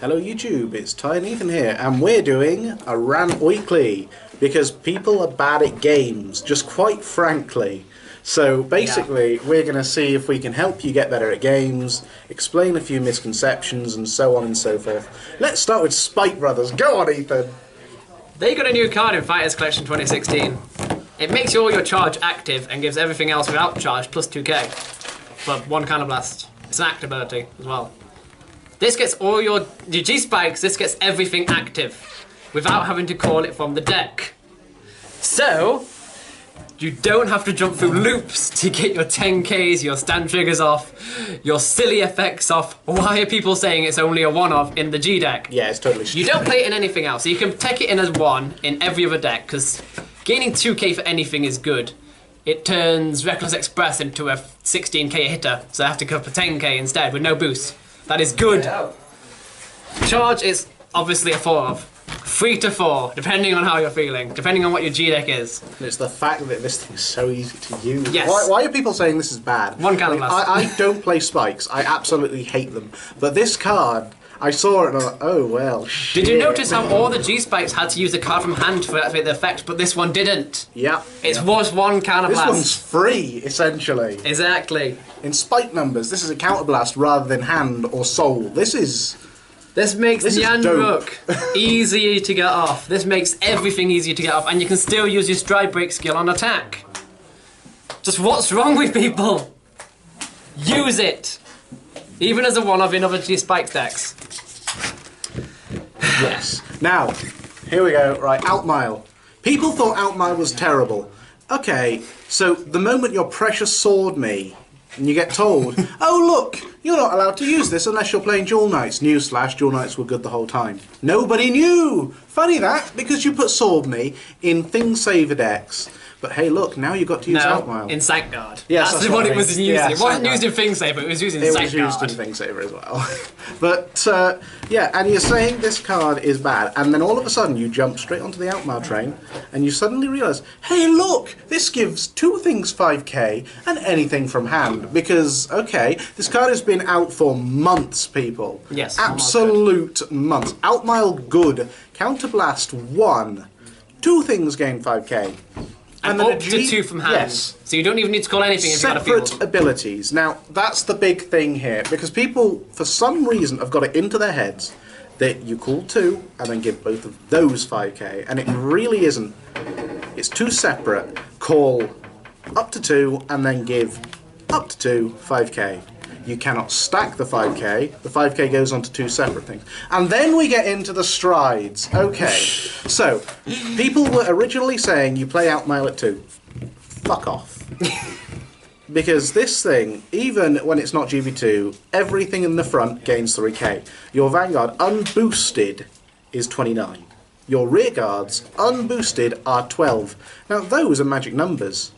Hello YouTube, it's Ty and Ethan here, and we're doing a rant weekly because people are bad at games, just quite frankly. So basically, we're going to see if we can help you get better at games, explain a few misconceptions, and so on and so forth. Let's start with Spike Brothers. Go on, Ethan. They got a new card in Fighters Collection 2016. It makes all your charge active and gives everything else without charge plus 2k. But one counter blast. It's an act ability as well. This gets all your G-Spikes, this gets everything active without having to call it from the deck. So, you don't have to jump through loops to get your 10Ks, your stand triggers off, your silly effects off. Why are people saying it's only a one-off in the G deck? Yeah, it's totally stupid. You don't play it in anything else. So you can take it in as one in every other deck, because gaining 2k for anything is good. It turns Reckless Express into a 16k hitter, so I have to go for 10k instead with no boost. That is good. Charge is obviously a 4-of. 3 to 4, depending on how you're feeling, depending on what your G deck is. It's the fact that this thing is so easy to use. Yes. Why are people saying this is bad? One counter blast. I don't play spikes. I absolutely hate them. But this card, I saw it and I was like, oh well, shit. Did you notice how all the G-Spikes had to use a card from hand to activate the effect, but this one didn't? Yeah. It was one counter blast. This one's free, essentially. Exactly. In spike numbers, this is a counterblast rather than hand or soul. This makes Nyanruk easy to get off. This makes everything easier to get off, and you can still use your stride break skill on attack. Just what's wrong with people? Use it! Even as a one-off in other G-Spike decks. Yes. Now, here we go. Right, Outmile. People thought Outmile was terrible. Okay, so the moment your precious sword me, and you get told, oh look, you're not allowed to use this unless you're playing Duel Knights. Newsflash, Duel Knights were good the whole time. Nobody knew! Funny that, because you put Sword Me in Thing Saver decks. But hey look, now you've got to use Outmile. In Sanctguard. Yes, that's what it was used in. It wasn't used in Thing Saver, it was used in Sanctguard. It was used in Thing Saver as well. But, yeah, and you're saying this card is bad, and then all of a sudden you jump straight onto the Outmile train, and you suddenly realise, hey look, this gives 2 things 5k, and anything from hand. Because, okay, this card has been out for months, people. Yes. Absolute months. Outmile good. Counterblast 1. 2 things gain 5k. And up to 2 from hand. Yes. So you don't even need to call anything if you've got a field. Separate abilities. Now, that's the big thing here, because people, for some reason, have got it into their heads that you call 2 and then give both of those 5k, and it really isn't. It's 2 separate. Call up to 2 and then give up to 2 5k. You cannot stack the 5k. The 5k goes on to 2 separate things. And then we get into the strides. Okay, so people were originally saying you play Outmile at 2. Fuck off. Because this thing, even when it's not GB2, everything in the front gains 3k. Your Vanguard unboosted is 29. Your rear guards unboosted are 12. Now those are magic numbers.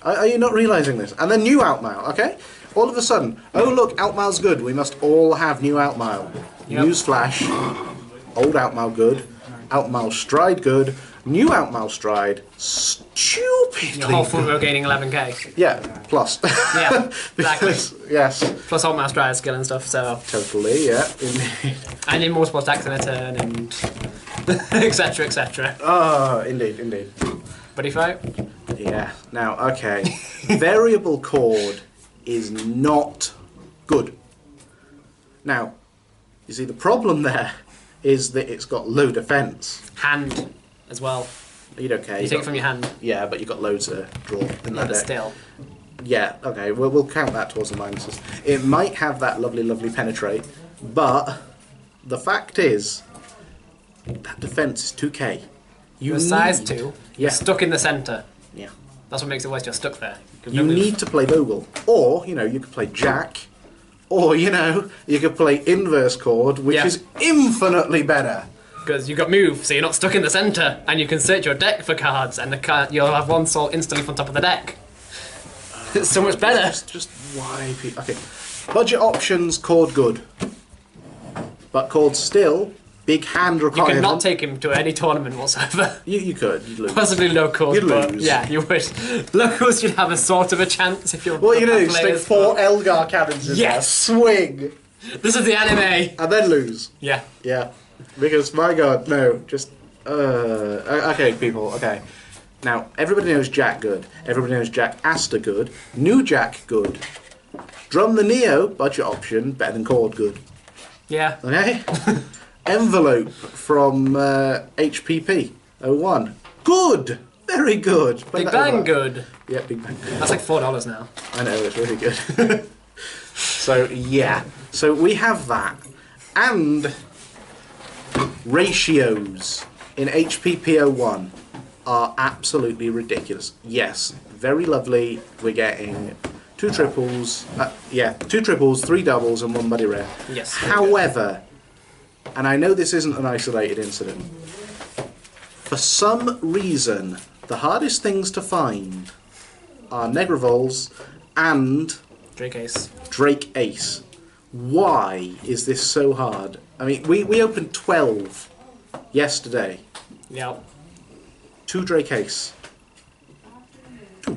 Are you not realising this? And then new Outmile, okay? All of a sudden, oh look, Outmile's good, we must all have new Outmile. Yep. Newsflash, old Outmile good, Outmile Stride good, new Outmile Stride, stupidly Your whole front row gaining 11k. Yeah, plus. Yeah, exactly. Yes. Plus all mouse stride skill and stuff, so... Totally, yeah, indeed. And in multiple stacks in a turn, and... etc, etc. Oh, indeed. Buddy fight? Yeah, now, okay. Variable chord is not good. Now, you see the problem there is that it's got low defense. Hand as well. You don't care. You take it from your hand. Yeah, but you've got loads of draw in Yeah, that but deck. still. Yeah, okay, we'll count that towards the minuses. It might have that lovely penetrate, but the fact is that defense is 2k. You're size 2, you're stuck in the centre. Yeah. That's what makes it worse, you're stuck there. You need to play Vogel. Or, you know, you could play Jack. Or, you know, you could play Inverse Chord, which is infinitely better. Because you've got move, so you're not stuck in the centre, and you can search your deck for cards, and you'll have 1 soul instantly from top of the deck. It's so much better. Just why people... Okay. Budget options, chord good. But chord still, big hand requirement. You could not take him to any tournament whatsoever. You could. You'd lose. Possibly locals, You'd but lose. yeah, you would. Locals should have a sort of a chance if you're... What you do, stick players, 4 Elgar cannons in there. Yes! Swing! This is the anime. and then lose. Yeah. Yeah, because my God, no, just okay, people. Okay, now everybody knows Jack good. Everybody knows Jack Astor good. New Jack good. Drum the Neo budget option better than Chord good. Yeah. Okay. Envelope from HPP 01 good, very good. Play Big that Bang over. good. Yeah, Big Bang. That's like $4 now. I know, it's really good. So, yeah. So we have that. And ratios in HPP01 are absolutely ridiculous. Yes, very lovely. We're getting 2 triples. 2 triples, 3 doubles, and 1 buddy rare. Yes. However, and I know this isn't an isolated incident, for some reason, the hardest things to find are Negravol's and Drake Ace. Drake Ace. Why is this so hard? I mean, we opened 12 yesterday. Yep. 2 Drake Ace. 2.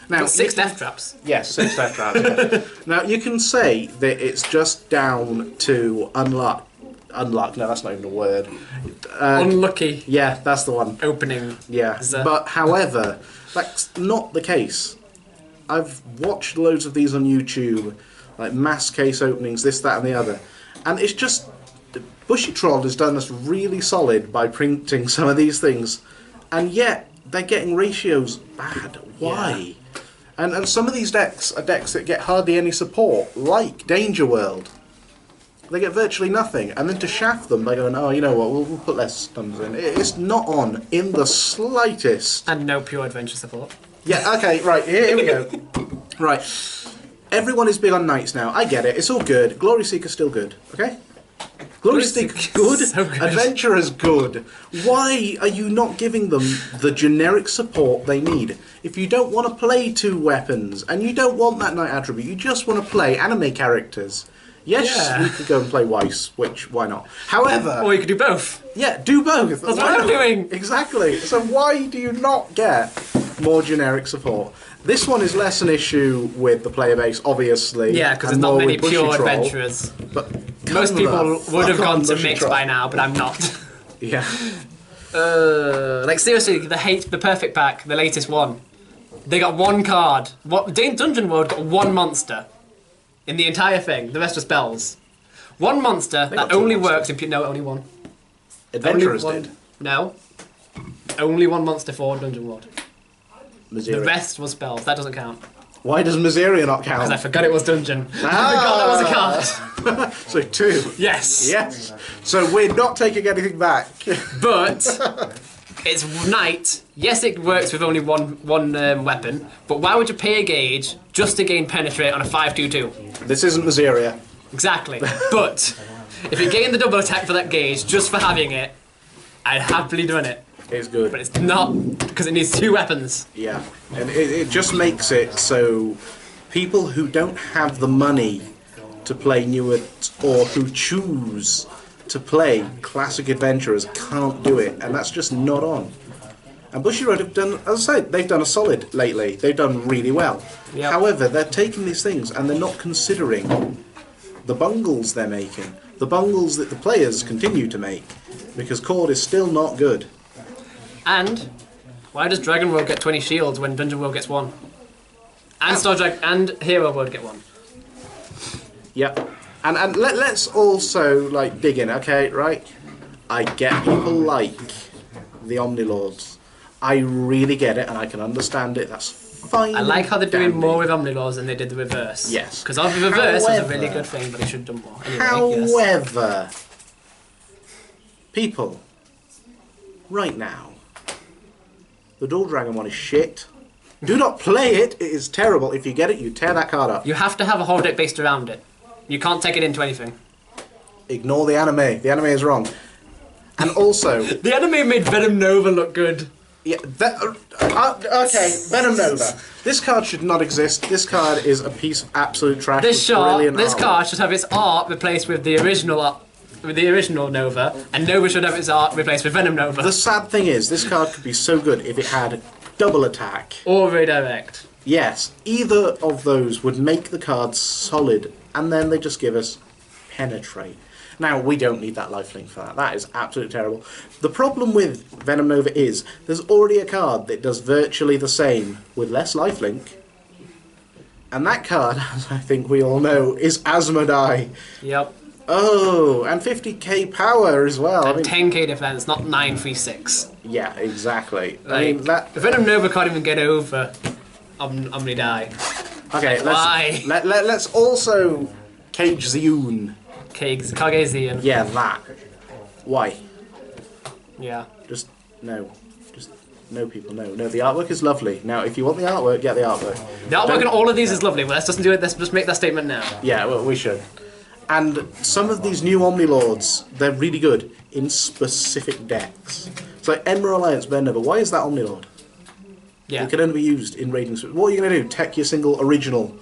Now, 6 death traps. yes, 6 death traps. Yeah. Now, you can say that it's just down to unluck. Unluck, no, that's not even a word. Unlucky Yeah, that's the one. opening. Yeah, The- but however, that's not the case. I've watched loads of these on YouTube, like mass case openings, this, that, and the other, and it's just Bushytrod has done us really solid by printing some of these things, and yet they're getting ratios bad. Why? And some of these decks are decks that get hardly any support, like Danger World. They get virtually nothing, and then to shaft them by going, oh, you know what, we'll put less numbers in. It's not on in the slightest. And no pure adventure support. Yeah, okay, right, here we go. Right. Everyone is big on knights now. I get it. It's all good. Glory Seeker's still good, okay? Glory Seeker's good. So good. Adventurer's good. Why are you not giving them the generic support they need? If you don't want to play 2 weapons, and you don't want that knight attribute, you just want to play anime characters. Yes, Yeah. we could go and play Weiss, which, why not? However... Or you could do both. Yeah, do both. That's Why what I'm not? doing. Exactly. So why do you not get more generic support? This one is less an issue with the player base, obviously. Yeah, because there's and not more many with Bushy pure Troll, adventurers. But Most people would have gone to Bushy mix Troll. by now, but I'm not. Yeah. Like seriously, the perfect pack, the latest one. They got 1 card. What Dungeon World got 1 monster in the entire thing. The rest are spells. 1 monster got that 2 only monsters. works in no, only 1. Adventurers Only one- did. No. Only 1 monster for Dungeon World. The Missouri. rest was spells. That doesn't count. Why does Missouri not Because I count? forgot it was Dungeon. I Ah. forgot that was a card. So 2. Yes. Yes. So we're not taking anything back. But it's Knight. Yes, it works with only one weapon. But why would you pay a gauge just to gain penetrate on a 5/2/2? This isn't Missouri. Exactly. But if you gain the double attack for that gauge just for having it, I'd happily done it. It's good. But it's not because it needs 2 weapons. Yeah, and it just makes it so people who don't have the money to play newer or who choose to play classic adventurers can't do it, and that's just not on. And Bushyroad have done, as I say, they've done a solid lately. They've done really well. Yep. However, they're taking these things and they're not considering the bungles they're making, the bungles that the players continue to make, because Chord is still not good. And why does Dragon World get 20 shields when Dungeon World gets 1? And and Hero World get 1. Yep. And let's also like dig in, okay, right? I get people like the Omnilords. I really get it and I can understand it. That's fine. I like how they're doing dandy. more with Omnilords than they did the reverse. Yes. Because the reverse was a really However- good thing, but they should have done more. Anyway, yes. However, people, right now, the Dual Dragon one is shit. Do not play it. It is terrible. If you get it, you tear that card up. You have to have a whole deck based around it. You can't take it into anything. Ignore the anime. The anime is wrong. And also, The anime made Venom Nova look good. yeah, okay, Venom Nova. This card should not exist. This card is a piece of absolute trash. This with brilliant this artwork. card should have its art replaced with the original art, with the original Nova, and Nova should have its art replaced with Venom Nova. The sad thing is, this card could be so good if it had double attack. Or redirect. Yes, either of those would make the card solid, and then they just give us Penetrate. Now, we don't need that lifelink for that. That is absolutely terrible. The problem with Venom Nova is there's already a card that does virtually the same with less lifelink. And that card, as I think we all know, is Asmodai. Yep. Oh, and 50k power as well. And 10k defense, not 936. Yeah, exactly. Like, I mean, that... The Venom Nova can't even get over Omni-Die. Okay, Why? let's also Cage Zioon. Kagezian. Yeah, that. Why? Yeah. Just no. Just no, people, no. No, the artwork is lovely. Now, if you want the artwork, get the artwork. The artwork on all of these is lovely, but let's just do it. Let's just make that statement now. Yeah, well, we should. And some of these new Omni-Lords, they're really good in specific decks. It's like Enmer Alliance Bender, but why is that Omni-Lord? Yeah. It can only be used in raiding. What are you going to do? Tech your single original,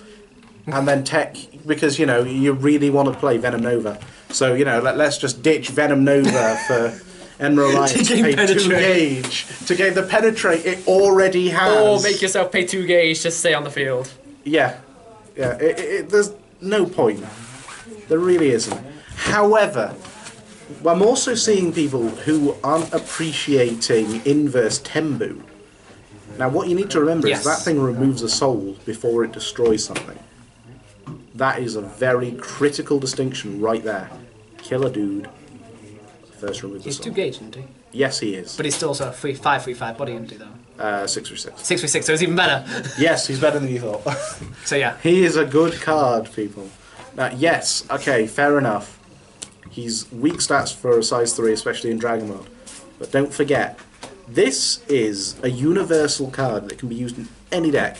and then tech because you really want to play Venom Nova. So let's just ditch Venom Nova for Enmer Alliance. To gain pay 2 gauge to gain the penetrate it already has. Or make yourself pay 2 gauge to stay on the field. Yeah, yeah. There's no point. There really isn't. However, I'm also seeing people who aren't appreciating inverse Tembu. Now, what you need to remember is that thing removes a soul before it destroys something. That is a very critical distinction right there. Kill a dude, first remove the soul. He's 2 gauge, isn't he? Yes, he is. But he's still also a 5/3/5 body, isn't he, though? 6/6. 6/6, so it's even better. Yes, he's better than you thought. So yeah. He is a good card, people. Now, yes, okay, fair enough. He's weak stats for a size 3, especially in Dragon Mode. But don't forget, this is a universal card that can be used in any deck.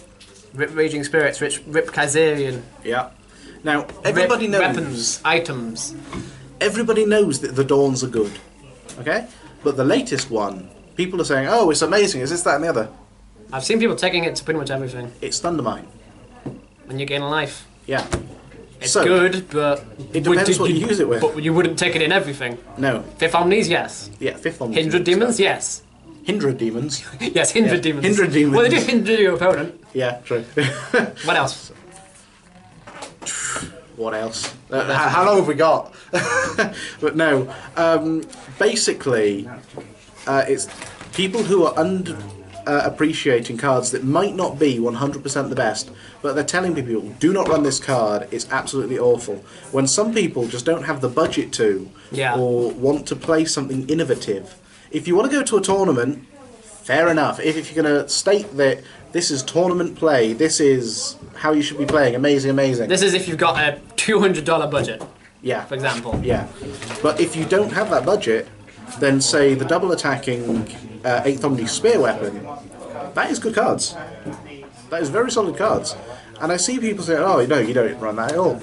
Rip Raging Spirits, Rip Kaiserian. Yeah. Now, everybody knows... Weapons, items. Everybody knows that the Dawns are good. Okay? But the latest one, people are saying, oh, it's amazing, is this, that, and the other? I've seen people taking it to pretty much everything. It's Thundermine. And you gain a life. Yeah. It's good, but... It depends what you use it with. But you wouldn't take it in everything. No. 5th Omnis, yes. Yeah, 5th Omnis. Hindred Demons, yes. Hindred Demons? Yes, Hindred Demons. Hindred Demons. Well, they do hinder your opponent. Yeah, true. What else? What else? How long have we got? But no, basically, it's people who are appreciating cards that might not be 100% the best, but they're telling people, do not run this card, it's absolutely awful. When some people just don't have the budget to, or want to play something innovative. If you want to go to a tournament, fair enough. If you're going to state that this is tournament play, this is how you should be playing, amazing, amazing. This is if you've got a $200 budget. Yeah. For example. Yeah. But if you don't have that budget, then say the double attacking 8th Omni Spear Weapon, that is good cards. That is very solid cards. And I see people say, oh, no, you don't run that at all.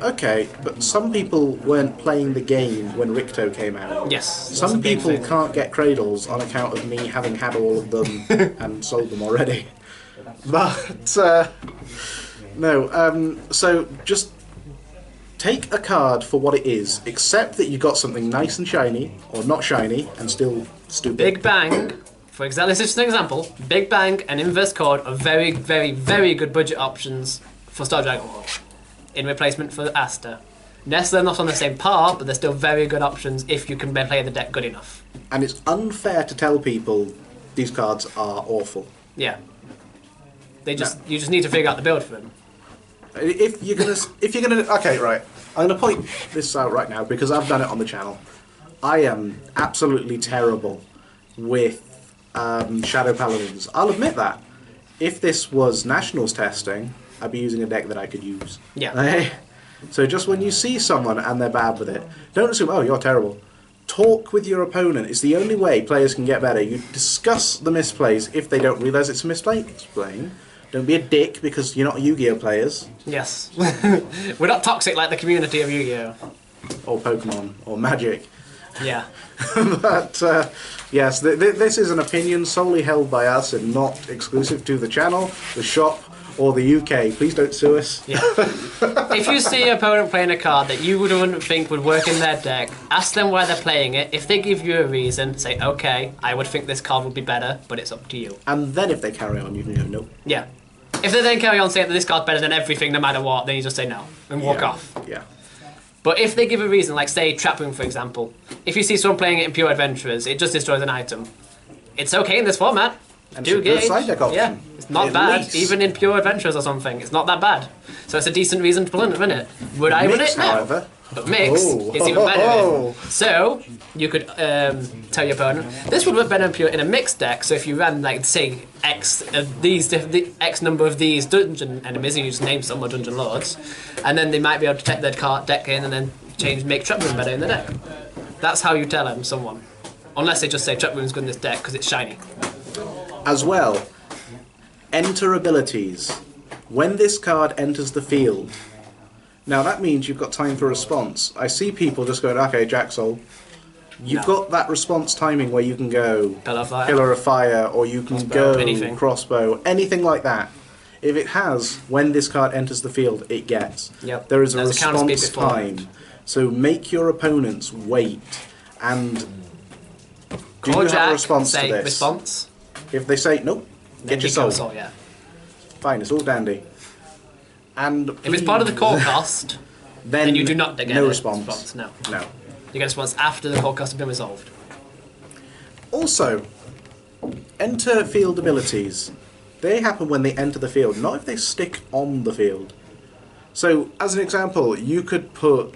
Okay, but some people weren't playing the game when Ricto came out. Yes. Some people can't get cradles on account of me having had all of them and sold them already. But, no, so just take a card for what it is, except that you got something nice and shiny, or not shiny, and still stupid. Big Bang, for example, this is just an example. Big Bang and Inverse Chord are very, very, very good budget options for Star Dragon Ball, in replacement for Asta. Yes, they're not on the same par, but they're still very good options if you can play the deck good enough. And it's unfair to tell people these cards are awful. Yeah. You just need to figure out the build for them. If you're gonna, okay, right. I'm gonna point this out right now because I've done it on the channel. I am absolutely terrible with Shadow Paladins. I'll admit that. If this was Nationals testing, I'd be using a deck that I could use. Yeah. Okay? So just when you see someone and they're bad with it, don't assume, oh, you're terrible. Talk with your opponent. It's the only way players can get better. You discuss the misplays if they don't realise it's a misplay. Explain. Don't be a dick because you're not Yu-Gi-Oh players. Yes. We're not toxic like the community of Yu-Gi-Oh. Or Pokemon. Or Magic. Yeah. But, yes, this is an opinion solely held by us and not exclusive to the channel, the shop, or the UK. Please don't sue us. Yeah. If you see your opponent playing a card that you wouldn't think would work in their deck, ask them why they're playing it. If they give you a reason, say, okay, I would think this card would be better, but it's up to you. And then if they carry on, you can go, nope. Yeah. If they then carry on saying that this card's better than everything, no matter what, then you just say no and walk off. Yeah. But if they give a reason, like say Trap Room for example, if you see someone playing it in Pure Adventurers, it just destroys an item. It's okay in this format. And Do gauge. side deck option. Yeah, it's not At bad. least. Even in Pure Adventurers or something, it's not that bad. So it's a decent reason to win it. Would I win Mix, it? No. however. But mix Oh. is even better. Oh. So you could tell your opponent this would work better in a mixed deck. So if you ran like say X of these the X number of these dungeon enemies, and you just name some or dungeon lords, and then they might be able to take their card deck in and then make Trap Room better in the deck. That's how you tell them someone, unless they just say Trap Room's good in this deck because it's shiny. As well, enter abilities. When this card enters the field, now that means you've got time for response. I see people just going, okay, Jaxol. You've got that response timing where you can go Pillar of Fire, or you can go anything. Crossbow, anything like that. If it has, when this card enters the field, it gets. Yep. There is a There's a counter speed response before. time. So make your opponents wait, and do Call you Jack, have a response say to this? response. If they say, nope, Then get your you go soul. yeah. Fine, it's all dandy. And If it's part of the core cost, then you do not get no a response. No. No. You get a response after the core cost has been resolved. Also, enter field abilities. They happen when they enter the field, not if they stick on the field. So, as an example, you could put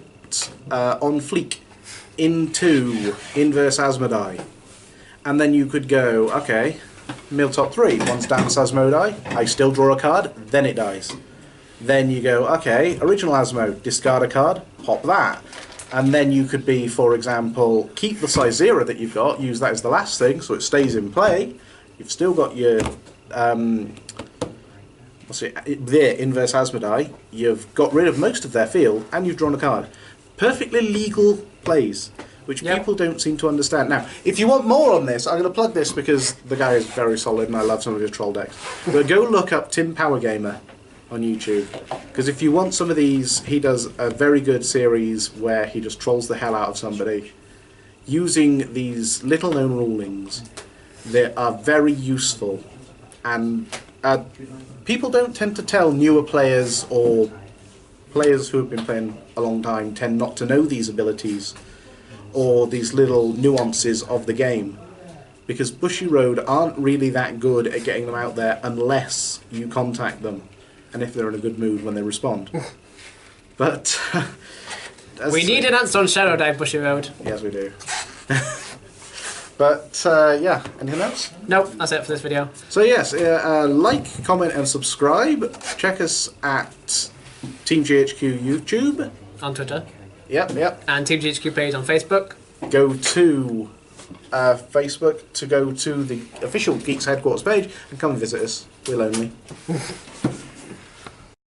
on fleek into inverse Asmodai, and then you could go, okay, mill top 3, once dance Asmodai, I still draw a card, then it dies. Then you go, okay, original Asmo, discard a card, pop that. And then you could be, for example, keep the size 0 that you've got, use that as the last thing, so it stays in play. You've still got your their inverse Asmodai, you've got rid of most of their field, and you've drawn a card. Perfectly legal plays, which people don't seem to understand. Now, if you want more on this, I'm going to plug this because the guy is very solid and I love some of his troll decks. But go look up Tim Power Gamer on YouTube, because if you want some of these, he does a very good series where he just trolls the hell out of somebody using these little known rulings that are very useful, and people don't tend to tell newer players, or players who have been playing a long time tend not to know these abilities or these little nuances of the game, because Bushiroad aren't really that good at getting them out there unless you contact them, and if they're in a good mood when they respond. But We need an answer on Shadow Dive Bushiroad. Yes, we do. But yeah, anything else? Nope, that's it for this video. So yes, like, comment and subscribe. Check us at Team GHQ YouTube. On Twitter. Yep. And Team GHQ page on Facebook. Go to Facebook to go to the official Geeks Headquarters page and come and visit us. We're lonely.